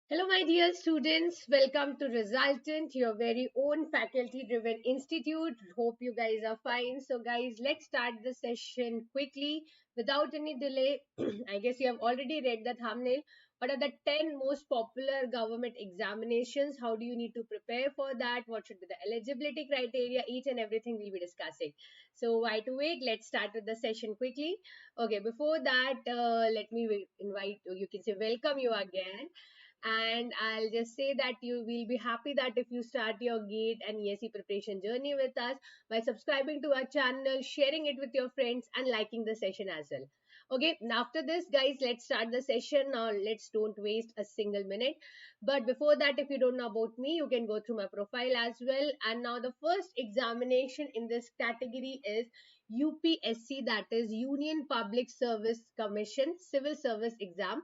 Hello, my dear students. Welcome to Resultant, your very own faculty driven institute. Hope you guys are fine. So, guys, let's start the session quickly without any delay. I guess you have already read the thumbnail. What are the 10 most popular government examinations? How do you need to prepare for that? What should be the eligibility criteria? Each and everything we'll be discussing. So, why to wait? Let's start with the session quickly. Okay, before that, let me invite you can say welcome you again, and I'll just say that you will be happy that if you start your GATE and ESE preparation journey with us by subscribing to our channel, sharing it with your friends, and liking the session as well. Okay, now after this, guys, let's start the session. Now, let's don't waste a single minute. But before that, if you don't know about me, you can go through my profile as well. And now, the first examination in this category is UPSC, that is Union Public Service Commission Civil Service Exam.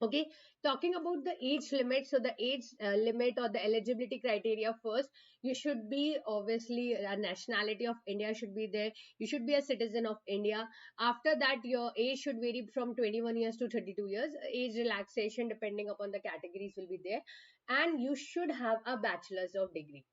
Okay, talking about the age limit. So the age limit or the eligibility criteria, first you should be obviously a nationality of India should be there. You should be a citizen of India. After that, your age should vary from 21 years to 32 years. Age relaxation depending upon the categories will be there, and you should have a bachelor's of degree.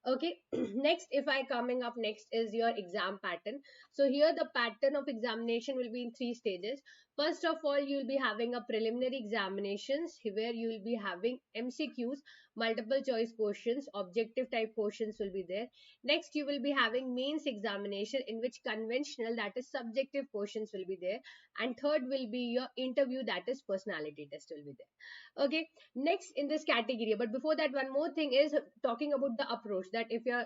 Okay, next, if I coming up next is your exam pattern. So here the pattern of examination will be in three stages. First of all, you will be having a preliminary examinations where you will be having MCQs, multiple choice questions, objective type questions will be there. Next, you will be having mains examination in which conventional, that is subjective questions will be there. And third will be your interview, that is personality test will be there. Okay, next in this category. But before that, one more thing is talking about the approach, that if you're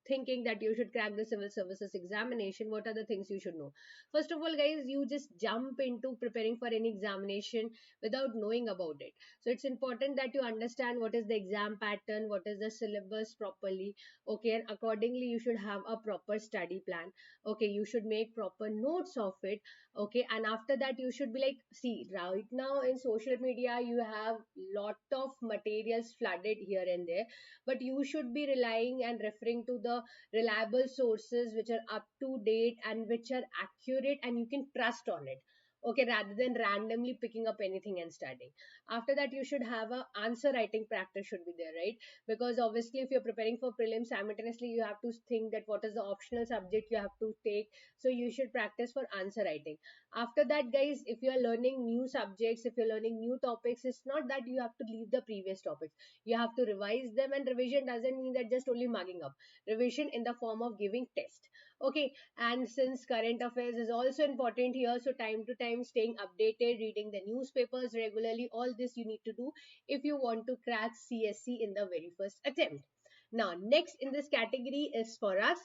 thinking that you should crack the civil services examination, what are the things you should know? First of all, guys, you just jump into preparing for any examination without knowing about it. So it's important that you understand what is the exam pattern, what is the syllabus properly. Okay, and accordingly you should have a proper study plan. Okay, you should make proper notes of it. Okay, and after that you should be like, see, right now in social media you have lot of materials flooded here and there, but you should be relying and referring to the reliable sources which are up to date and which are accurate and you can trust on it. Okay, rather than randomly picking up anything and studying. After that, you should have a answer writing practice should be there, right? Because obviously if you're preparing for prelims, simultaneously you have to think that what is the optional subject you have to take. So you should practice for answer writing. After that, guys, if you are learning new subjects, if you're learning new topics, it's not that you have to leave the previous topics. You have to revise them, and revision doesn't mean that just only marking up. Revision in the form of giving test. Okay, and since current affairs is also important here, so time to time staying updated, reading the newspapers regularly, all this you need to do if you want to crack CSC in the very first attempt. Now, next in this category is for us,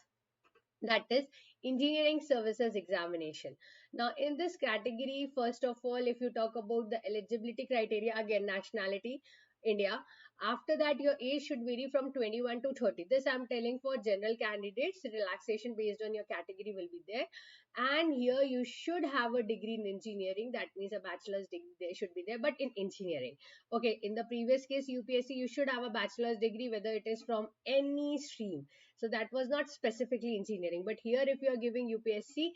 that is engineering services examination. Now in this category, first of all, if you talk about the eligibility criteria, again nationality India. After that, your age should vary from 21 to 30. This I'm telling for general candidates. Relaxation based on your category will be there. And here you should have a degree in engineering, that means a bachelor's degree there should be there, but in engineering. Okay, in the previous case UPSC, you should have a bachelor's degree whether it is from any stream. So that was not specifically engineering, but here if you are giving UPSC,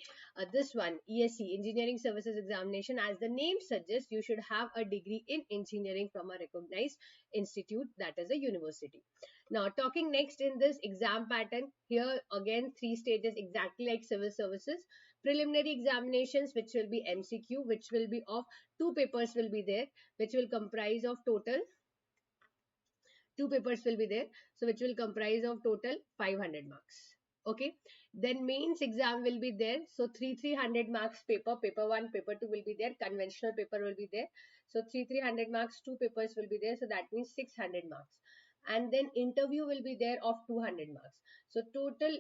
this one ESE, engineering services examination, as the name suggests, you should have a degree in engineering from a recognized institute, that is a university. Now talking next in this exam pattern, here again three stages exactly like civil services. Preliminary examinations, which will be MCQ, which will be of two papers will be there, which will comprise of total two papers will be there, so which will comprise of total 500 marks. Okay, then mains exam will be there, so 300 marks paper, paper 1, paper 2 will be there, conventional paper will be there, so 300 marks, two papers will be there, so that means 600 marks. And then interview will be there of 200 marks, so total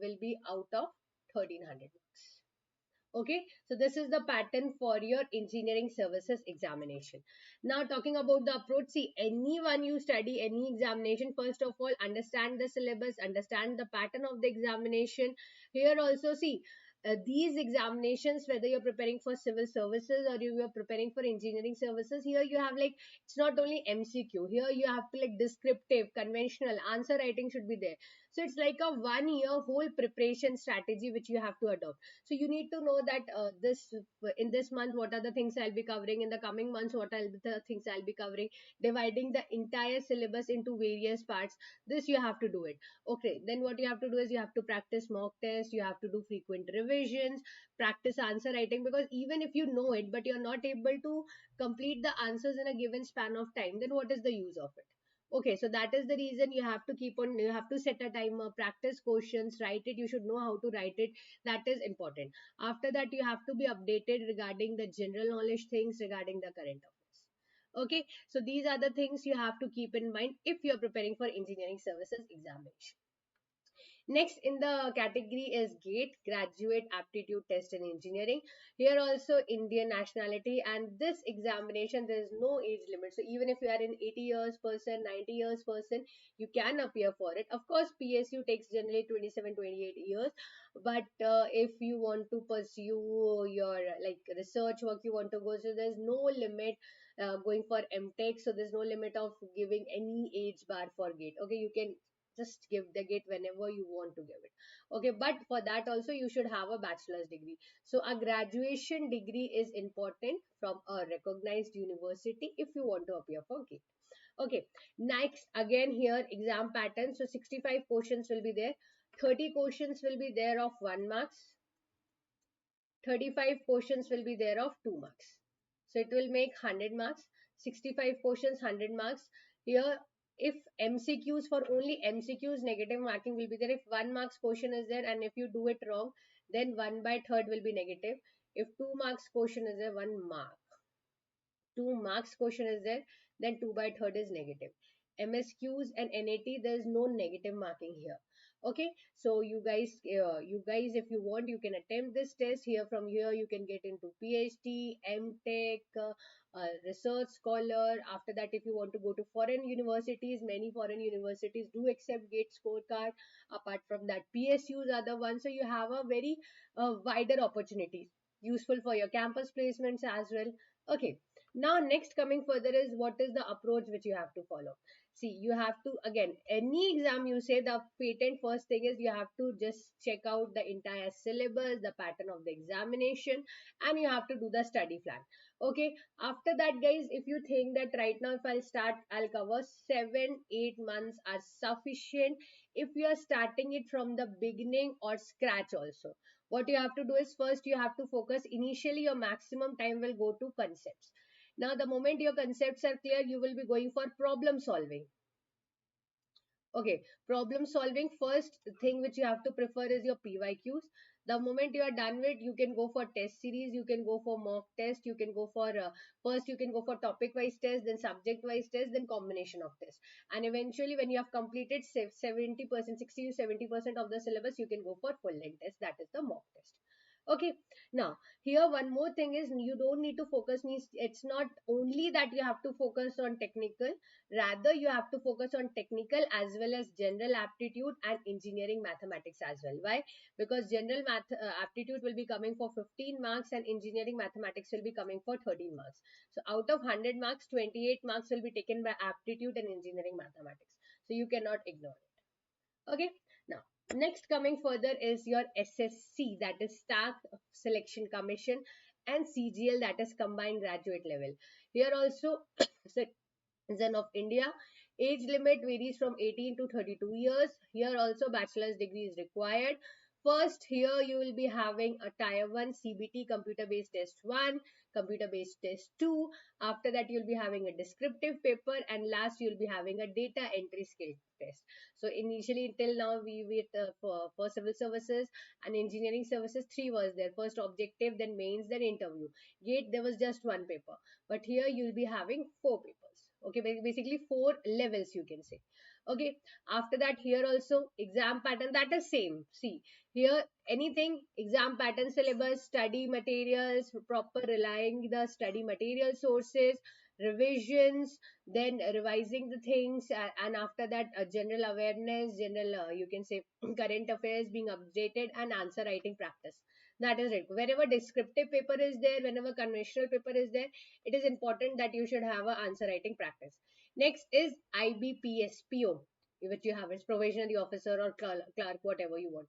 will be out of 1300 marks. Okay, so this is the pattern for your engineering services examination. Now talking about the approach, see, anyone you study any examination, first of all understand the syllabus, understand the pattern of the examination. Here also, see, these examinations, whether you're preparing for civil services or you are preparing for engineering services, here you have like, it's not only MCQ, here you have to like descriptive, conventional, answer writing should be there. So it's like a 1 year whole preparation strategy which you have to adopt. So you need to know that in this month what are the things I'll be covering, in the coming months what are the things I'll be covering, dividing the entire syllabus into various parts. This you have to do it. Okay, then what you have to do is you have to practice mock tests, you have to do frequent revisions, practice answer writing, because even if you know it but you're not able to complete the answers in a given span of time, then what is the use of it? Okay, so that is the reason you have to keep on, you have to set a timer, practice questions, write it, you should know how to write it. That is important. After that, you have to be updated regarding the general knowledge things, regarding the current affairs. Okay, so these are the things you have to keep in mind if you're preparing for engineering services examination. Next in the category is GATE, Graduate Aptitude Test in Engineering. Here also Indian nationality, and this examination there is no age limit. So even if you are an 80 years person, 90 years person, you can appear for it. Of course, PSU takes generally 27, 28 years. But if you want to pursue your like research work, you want to go, so there's no limit going for MTech. So there's no limit of giving any age bar for GATE. Okay, you can just give the GATE whenever you want to give it. Okay, but for that also you should have a bachelor's degree. So a graduation degree is important from a recognized university if you want to appear for GATE. Okay, next again here exam pattern. So 65 questions will be there, 30 questions will be there of 1 marks, 35 questions will be there of 2 marks. So it will make 100 marks, 65 questions, 100 marks. Here, if MCQs, for only MCQs, negative marking will be there. If 1 marks question is there and if you do it wrong, then 1/3 will be negative. If 2 marks question is there, 1 mark. 2 marks question is there, then 2/3 is negative. MSQs and NAT, there is no negative marking here. Okay, so you guys, if you want, you can attempt this test. Here from here you can get into PhD, MTech, research scholar. After that, if you want to go to foreign universities, many foreign universities do accept GATE scorecard. Apart from that, PSUs are the ones. So you have a very wider opportunities, useful for your campus placements as well. Okay, now next coming further is what is the approach which you have to follow. See, you have to, again, any exam you say, the patent first thing is you have to just check out the entire syllabus, the pattern of the examination, and you have to do the study plan. Okay, after that guys, if you think that right now if I'll start, I'll cover 7-8 months are sufficient if you are starting it from the beginning or scratch also. What you have to do is first you have to focus, initially your maximum time will go to concepts. Now, the moment your concepts are clear, you will be going for problem solving. Okay, problem solving, first thing which you have to prefer is your PYQs. The moment you are done with, you can go for test series, you can go for mock test, you can go for, first you can go for topic wise test, then subject wise test, then combination of test. And eventually when you have completed 70%, 60 to 70% of the syllabus, you can go for full length test, that is the mock test. Okay, now here one more thing is you don't need to focus, means it's not only that you have to focus on technical, rather you have to focus on technical as well as general aptitude and engineering mathematics as well. Why? Because general math aptitude will be coming for 15 marks and engineering mathematics will be coming for 13 marks. So out of 100 marks, 28 marks will be taken by aptitude and engineering mathematics. So you cannot ignore it. Okay, now next coming further is your SSC, that is Staff Selection Commission, and CGL, that is Combined Graduate Level. Here also citizen of India. Age limit varies from 18 to 32 years. Here also bachelor's degree is required. First, here you will be having a tier 1 CBT, computer based test 1, computer based test 2. After that, you'll be having a descriptive paper, and last you'll be having a data entry skill test. So initially till now for civil services and engineering services, 3 was there. First objective, then mains, then interview. GATE there was just 1 paper, but here you'll be having 4 papers. Okay, basically 4 levels you can say. Okay, after that here also exam pattern, that is same. See here, anything exam pattern, syllabus, study materials, proper relying the study material sources, revisions, then revising the things, and after that general awareness, general you can say current affairs being updated, and answer writing practice. That is it. Wherever descriptive paper is there, whenever conventional paper is there, it is important that you should have an answer writing practice. Next is IBPS PO, which you have is probationary officer or clerk, whatever you want.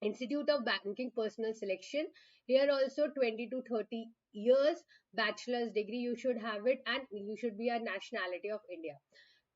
Institute of Banking Personal Selection. Here also 20 to 30 years, bachelor's degree you should have it, and you should be a nationality of India.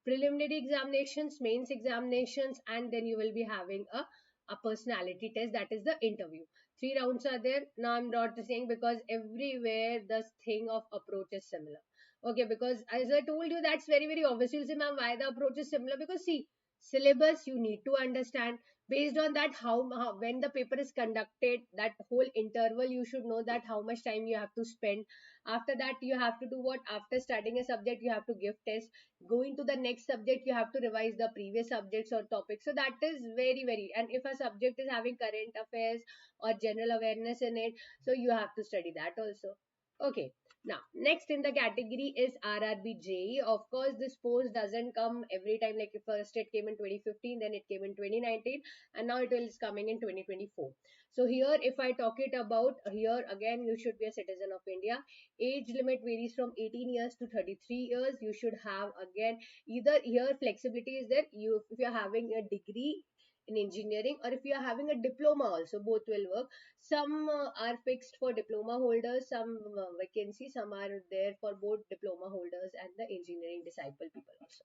Preliminary examinations, mains examinations, and then you will be having a personality test, that is the interview. 3 rounds are there. Now I'm not saying because everywhere the thing of approach is similar. Okay, because as I told you, that's very obvious. You'll say, ma'am, why the approach is similar? Because see, syllabus you need to understand. Based on that, how when the paper is conducted, that whole interval you should know that how much time you have to spend. After that, you have to do what? After studying a subject, you have to give test. Going to the next subject, you have to revise the previous subjects or topics. So that is very, and if a subject is having current affairs or general awareness in it, so you have to study that also. Okay, now next in the category is RRB JE. Of course, this post doesn't come every time. Like if first it came in 2015, then it came in 2019, and now it is coming in 2024. So here, if I talk it about, here again, you should be a citizen of India. Age limit varies from 18 years to 33 years. You should have, again, either here flexibility is there. If you're having a degree in engineering, or if you're having a diploma also, both will work. Some are fixed for diploma holders, some vacancy, some are there for both diploma holders and the engineering disciple people also.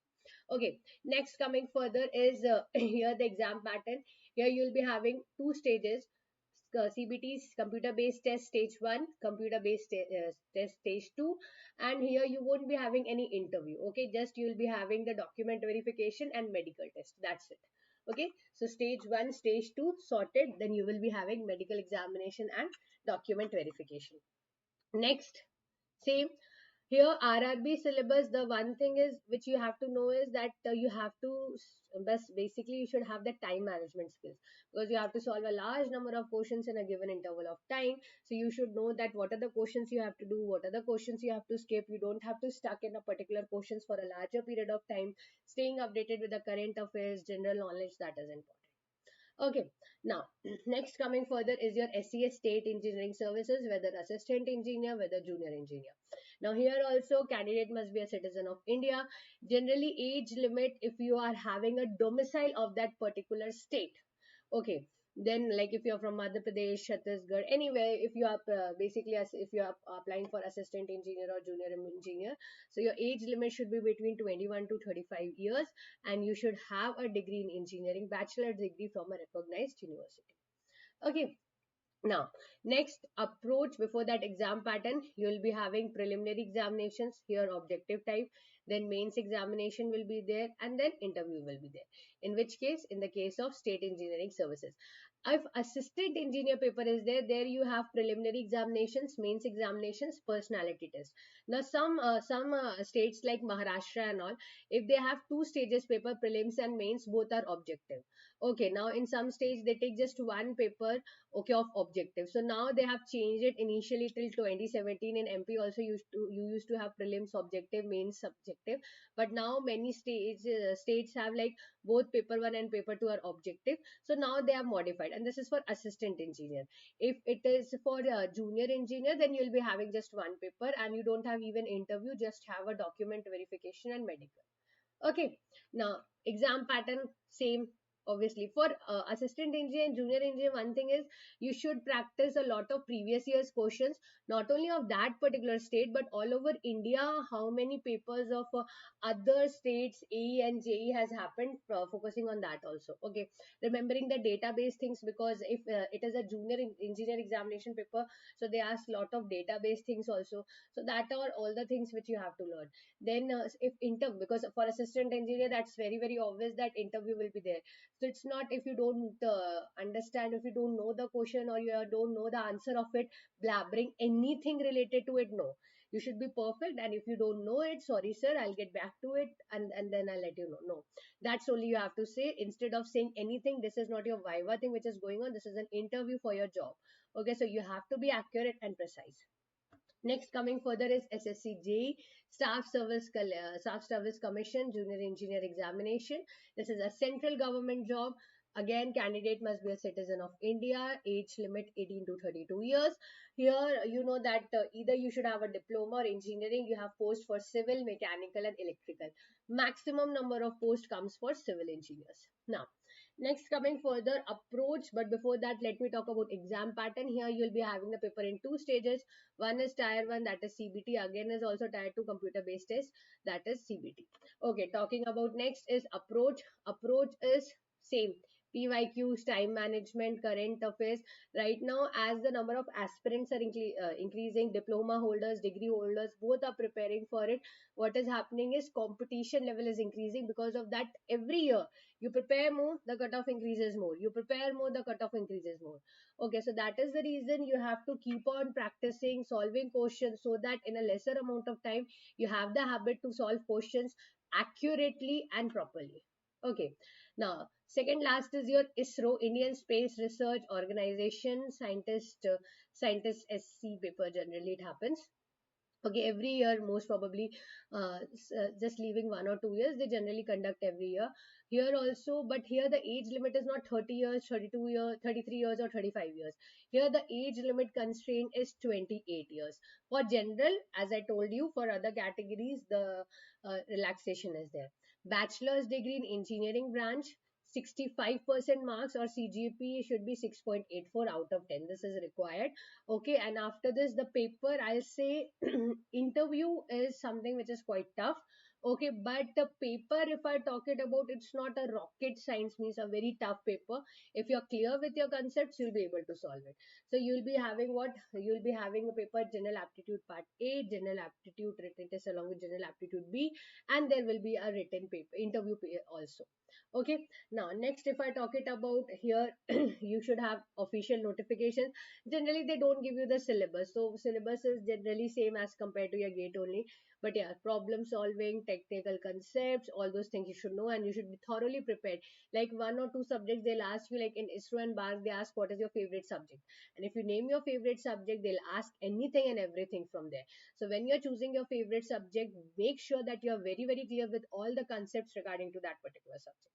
Okay, next coming further is here the exam pattern. Here you will be having 2 stages. CBT's computer based test stage 1, computer based test stage 2, and here you won't be having any interview. Okay, just you will be having the document verification and medical test. That's it. Okay, so stage 1, stage 2 sorted, then you will be having medical examination and document verification. Next, same. Here RRB syllabus, the one thing is which you have to know is that you have to basically you should have the time management skills, because you have to solve a large number of questions in a given interval of time. So you should know that what are the questions you have to do, what are the questions you have to skip. You don't have to stuck in a particular questions for a larger period of time. Staying updated with the current affairs, general knowledge, that is important. Okay, now next coming further is your SES State Engineering Services, whether assistant engineer, whether junior engineer. Now here also candidate must be a citizen of India. Generally age limit if you are having a domicile of that particular state. Okay, then like if you're from Madhya Pradesh, Chhattisgarh, anywhere, if you are basically as if you are applying for assistant engineer or junior engineer, so your age limit should be between 21 to 35 years, and you should have a degree in engineering, bachelor degree from a recognized university. Okay, now, next approach before that exam pattern, you will be having preliminary examinations, here objective type, then mains examination will be there, and then interview will be there. In which case, in the case of state engineering services. If assistant engineer paper is there, there you have preliminary examinations, mains examinations, personality test. Now, some states like Maharashtra and all, if they have 2 stages paper, prelims and mains, both are objective. Okay, now in some states they take just one paper, okay, of objective. So now they have changed it. Initially till 2017 in MP also you used to have prelims objective, mains subjective, but now many states have like both paper 1 and paper 2 are objective. So now they have modified, and this is for assistant engineer. If it is for junior engineer, then you'll be having just one paper and you don't have even interview, just have a document verification and medical. Okay, now exam pattern same. Obviously for assistant engineer and junior engineer, one thing is you should practice a lot of previous year's questions, not only of that particular state but all over India. How many papers of other states AE and JE has happened, focusing on that also. Okay, remembering the database things, because if it is a junior engineer examination paper, so they ask lot of database things also. So that are all the things which you have to learn. Then if interview, because for assistant engineer that's very obvious that interview will be there. So it's not if you don't understand, if you don't know the question or you don't know the answer of it, blabbering anything related to it, no. You should be perfect, and if you don't know it, sorry sir, I'll get back to it, and then I'll let you know. No, that's only you have to say. Instead of saying anything, this is not your viva thing which is going on, this is an interview for your job. Okay, so you have to be accurate and precise. Next coming further is SSC JE, Staff Service Commission Junior Engineer Examination. This is a central government job. Again, candidate must be a citizen of India, age limit 18 to 32 years. Here, you know that either you should have a diploma or engineering, you have post for civil, mechanical and electrical. Maximum number of post comes for civil engineers. Now, next coming further, approach. But before that, let me talk about exam pattern. Here, you'll be having the paper in two stages. One is tier 1, that is CBT. Again, is also tier 2 computer based test, that is CBT. Okay, talking about next is approach. Approach is same. PYQs, time management, current affairs. Right now, as the number of aspirants are increasing, diploma holders, degree holders, both are preparing for it. What is happening is competition level is increasing. Because of that, every year you prepare more, the cutoff increases more. You prepare more, the cutoff increases more. Okay, so that is the reason you have to keep on practicing, solving questions, so that in a lesser amount of time, you have the habit to solve questions accurately and properly. Okay, now second last is your ISRO, Indian Space Research Organization, scientist SC paper. Generally it happens. Okay, every year, most probably, just leaving 1 or 2 years, they generally conduct every year. Here also, but here the age limit is not 30 years, 32 years, 33 years or 35 years. Here the age limit constraint is 28 years. For general, as I told you, for other categories, the relaxation is there. Bachelor's degree in engineering branch, 65% marks or CGP should be 6.84 out of 10. This is required. Okay, and after this, the paper, I'll say interview is something which is quite tough. Okay, but the paper, if I talk it about, it's not a rocket science, means a very tough paper. If you're clear with your concepts, you'll be able to solve it. So you'll be having what? You'll be having a paper, general aptitude part A, general aptitude written test along with general aptitude B, and there will be a written paper, interview paper also. Okay, now next, if I talk it about here, you should have official notification. Generally they don't give you the syllabus, so syllabus is generally same as compared to your gate only. But yeah, problem solving, technical concepts, all those things you should know, and you should be thoroughly prepared. Like 1 or 2 subjects they'll ask you, like in ISRO and BARC, they ask what is your favorite subject, and if you name your favorite subject, they'll ask anything and everything from there. So when you're choosing your favorite subject, make sure that you're very clear with all the concepts regarding to that particular subject.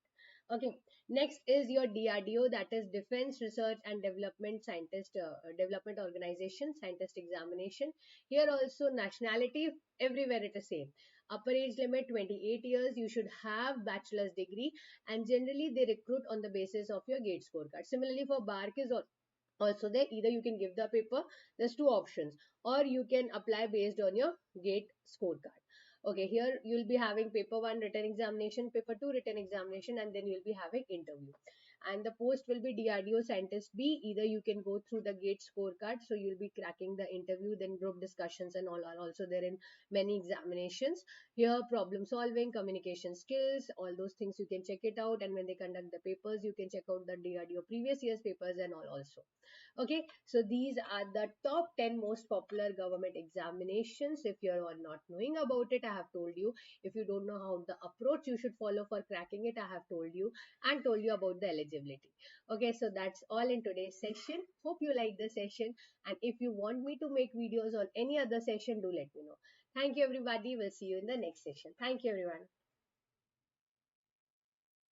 Okay, next is your DRDO, that is Defense Research and Development Scientist Development Organization, Scientist Examination. Here also nationality, everywhere it is same. Upper age limit 28 years, you should have bachelor's degree, and generally they recruit on the basis of your GATE scorecard. Similarly for BARC is also there. Either you can give the paper, there's two options, or you can apply based on your GATE scorecard. Okay, here you'll be having paper 1 written examination, paper 2 written examination, and then you'll be having interview. And the post will be DRDO Scientist B. Either you can go through the GATE scorecard, so you'll be cracking the interview, then group discussions and all are also there in many examinations. Here problem solving, communication skills, all those things you can check it out, and when they conduct the papers, you can check out the DRDO previous year's papers and all also. Okay, so these are the top 10 most popular government examinations. If you're all not knowing about it, I have told you. If you don't know how the approach you should follow for cracking it, I have told you, and told you about the eligibility. Okay, so that's all in today's session. Hope you like the session, and if you want me to make videos on any other session, do let me know. Thank you everybody. We'll see you in the next session. Thank you everyone.